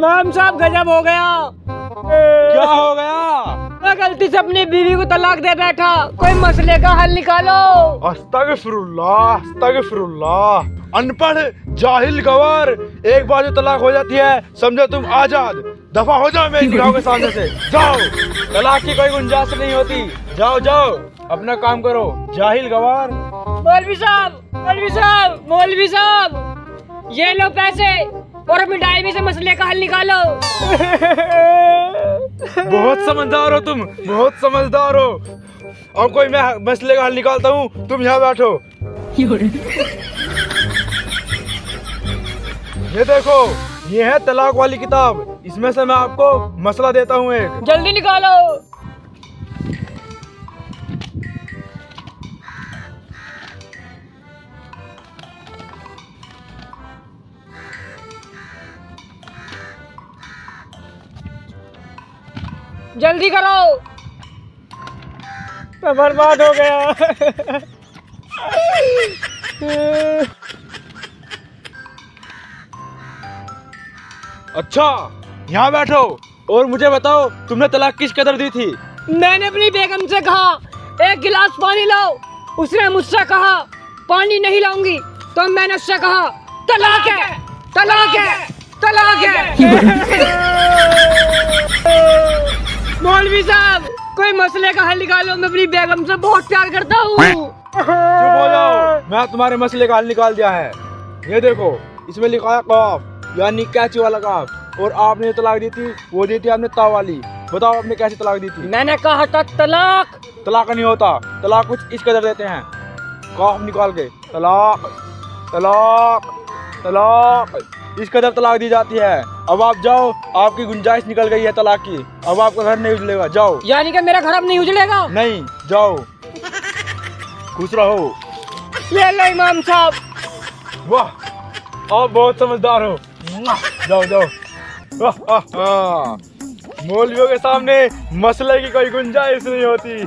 इमाम साहब गजब हो गया। क्या हो गया? मैं गलती से अपनी बीवी को तलाक दे बैठा, कोई मसले का हल निकालो। अस्तगफिरुल्लाह, अस्तगफिरुल्लाह। अनपढ़, जाहिल, गवार। एक बार जो तलाक हो जाती है समझो तुम आजाद। दफा हो जाओ मेरी निगाहों के सामने से, जाओ। तलाक की कोई गुंजाइश नहीं होती। जाओ जाओ, अपना काम करो, जाहिल, गवार। मौलवी साहब, मौलवी साहब, मौलवी साहब, ये लो पैसे और अपनी डायरी से मसले का हल निकालो। बहुत समझदार हो तुम, बहुत समझदार हो। और कोई मैं मसले का हल निकालता हूँ, तुम यहाँ बैठो। ये देखो, ये है तलाक वाली किताब। इसमें से मैं आपको मसला देता हूँ एक। जल्दी निकालो। जल्दी करो, मैं बर्बाद हो गया। अच्छा, यहाँ बैठो और मुझे बताओ तुमने तलाक किस कदर दी थी? मैंने अपनी बेगम से कहा 1 गिलास पानी लाओ, उसने मुझसे कहा पानी नहीं लाऊंगी, तो मैंने उससे कहा तलाक है, तलाक है, तलाक है। मौलवी साहब, कोई मसले का हल निकालो, मैं अपनी बेगम से बहुत प्यार करता हूँ। चुप हो जाओ, मैं तुम्हारे मसले का हल निकाल दिया है। ये देखो, इसमें लिखा है काफ, यानी कैची वाला काफ। और आपने जो तलाक दी थी वो दी थी आपने ता वाली। बताओ आपने कैसी तलाक दी थी? मैंने कहा था तलाक। तलाक नहीं होता, तलाक कुछ इस कदर देते हैं, काफ निकाल के, तलाक, तलाक, तलाक, इस कदर तलाक दी जाती है। अब आप जाओ, आपकी गुंजाइश निकल गई है तलाक की। अब आपका घर नहीं उजलेगा, जाओ। यानी कि मेरा घर अब नहीं उजलेगा? नहीं, जाओ, खुश रहो। ये लो इमाम साहब। वाह, आप बहुत समझदार हो। जाओ जाओ। मौलवियों के सामने मसले की कोई गुंजाइश नहीं होती।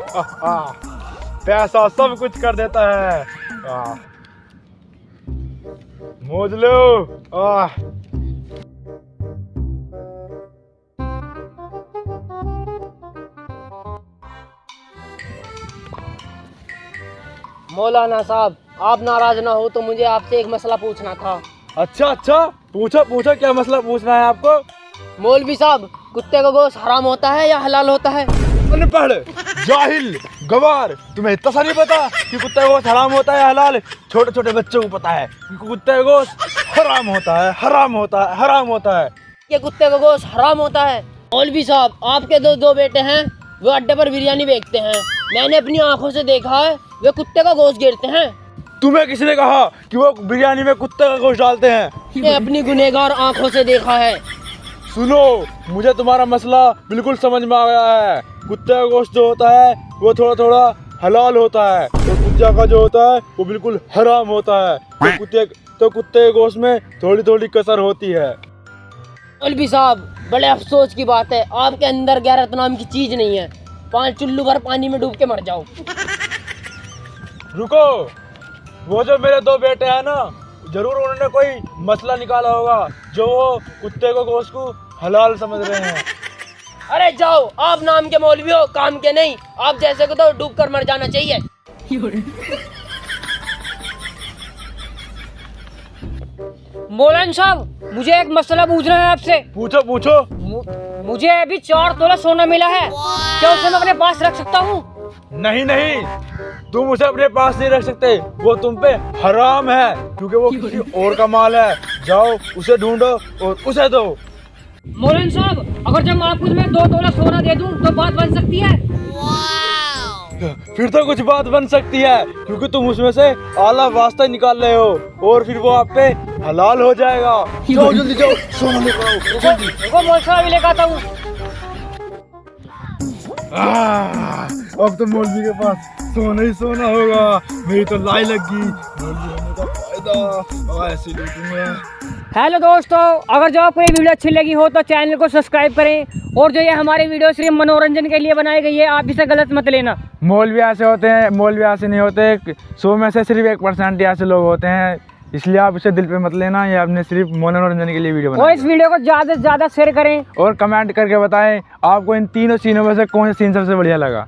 पैसा सब कुछ कर देता है। मौज लो। मौलाना साहब, आप नाराज ना हो तो मुझे आपसे एक मसला पूछना था। अच्छा अच्छा, पूछो पूछो, क्या मसला पूछना है आपको? मौलवी साहब, कुत्ते का गोश्त हराम होता है या हलाल होता है? अनपढ़, जाहिल, गवार, तुम्हें इतना सा नहीं पता कि कुत्ते का गोश्त हराम होता है हलाल? छोटे छोटे बच्चों को पता है कि कुत्ते का गोश्त हराम होता है, हराम होता है, हराम होता है। ये कुत्ते का गोश्त हराम होता है? मौलवी साहब, आपके दो बेटे हैं, वो अड्डे पर बिरयानी बेचते हैं। मैंने अपनी आंखों से देखा है, वे कुत्ते का गोश्त गिरते हैं। तुम्हें किसने कहा कि वो बिरयानी में कुत्ते का गोश्त डालते हैं? ये अपनी गुनहगार आंखों से देखा है। सुनो, मुझे तुम्हारा मसला बिल्कुल समझ में आ गया है। कुत्ते का गोश्त जो होता है वो थोड़ा थोड़ा हलाल होता है, और कुत्ते का जो होता है वो बिल्कुल हराम होता है। तो कुत्ते के गोश्त में थोड़ी थोड़ी कसर होती है। मौलवी साहब, बड़े अफसोस की बात है, आपके अंदर गैरत नाम की चीज नहीं है। 5 चुल्लू भर पानी में डूब के मर जाओ। रुको, वो जो मेरे 2 बेटे हैं ना, जरूर उन्होंने कोई मसला निकाला होगा जो वो कुत्ते को गोश्त को हलाल समझ रहे हैं। अरे जाओ, आप नाम के मौलवी हो, काम के नहीं। आप जैसे को तो डूब कर मर जाना चाहिए। मौलाना साहब, मुझे एक मसला पूछना है आपसे। पूछो पूछो। मुझे अभी 4 तोला सोना मिला है, क्या उसे मैं अपने पास रख सकता हूँ? नहीं नहीं, तुम उसे अपने पास नहीं रख सकते, वो तुम पे हराम है, क्योंकि वो किसी और का माल है। जाओ, उसे ढूंढो और उसे दो। मौलाना साहब, अगर जब मैं आपको 2 तोला सोना दे दूं तो बात बन सकती है? फिर तो कुछ बात बन सकती है, क्योंकि तुम उसमें से आला वास्ता निकाल रहे हो, और फिर वो आप पे हलाल हो जाएगा। जाओ जल्दी जाओ, सोना लेकर आओ जल्दी। वो मौलवी साहब लेकर आता हूँ। अब तो मौलवी के पास सोना ही सोना होगा। मेरी तो लाई लग गई, मौलवी होने का फायदा ऐसे लूटूंगा। हेलो दोस्तों, अगर जो आपको ये वीडियो अच्छी लगी हो तो चैनल को सब्सक्राइब करें, और जो ये हमारी वीडियो सिर्फ मनोरंजन के लिए बनाई गई है, आप इसे गलत मत लेना। मौलवी ऐसे होते हैं, मौलवी ऐसे नहीं होते। 100 में से सिर्फ 1% ऐसे लोग होते हैं इसलिए आप इसे दिल पे मत लेना, ये आपने सिर्फ मनोरंजन के लिए वीडियो और बनाई इस वीडियो को ज़्यादा से ज़्यादा शेयर करें और कमेंट करके बताएं आपको इन तीनों सीनों में से कौन सा सीन सबसे बढ़िया लगा।